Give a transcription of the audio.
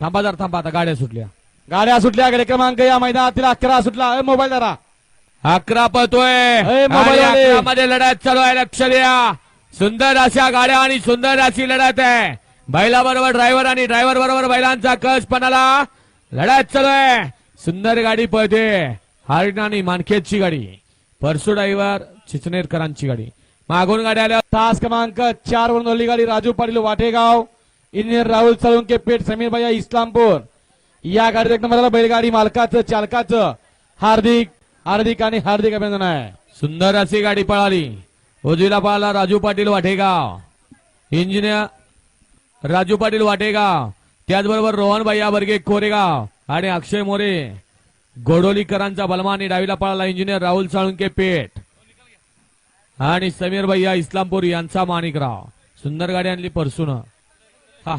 थांबा जर थांबा, आता गाड्या सुटल्या. गाडी क्रमांक या मैदानातील 11 सुटला. मोबाईल जरा 11 पळतोय. मोबाईल वाले. 11 मध्ये लढत चालू आहे, लक्ष द्या. सुंदर अशा गाड्या आणि सुंदर अशी लढत आहे. बैला बरोबर ड्रायव्हर आणि ड्रायव्हर बरोबर बैलांचा कस पणाला लढत चालू आहे. सुंदर गाडी पळते. हार्ड आणि मानखेची गाडी, परसू ड्रायव्हर चिचनेरकरांची गाडी. मागून गाडी आल्या. तास क्रमांक 4 वरून ओली गाडी राजू पाटील वाटेगाव, इंजिनियर राहुल साळुंके पेठ, समीर भैया इस्लामपूर. या गाडीत एक नंबरला बैलगाडी मालकाचं चालकाचं हार्दिक हार्दिक आणि हार्दिक अभिनंदन आहे. सुंदर अशी गाडी पळाली. उजवीला पळाला राजू पाटील वाटेगाव, इंजिनियर राजू पाटील वाटेगाव. त्याचबरोबर रोहन भैया बर्गे कोरेगाव आणि अक्षय मोरे गोडोलीकरांचा बलमा. आणि डावीला पळाला इंजिनियर राहुल साळुंके पेठ आणि समीर भैया इस्लामपूर यांचा माणिकराव. सुंदर गाडी आणली परसून. हा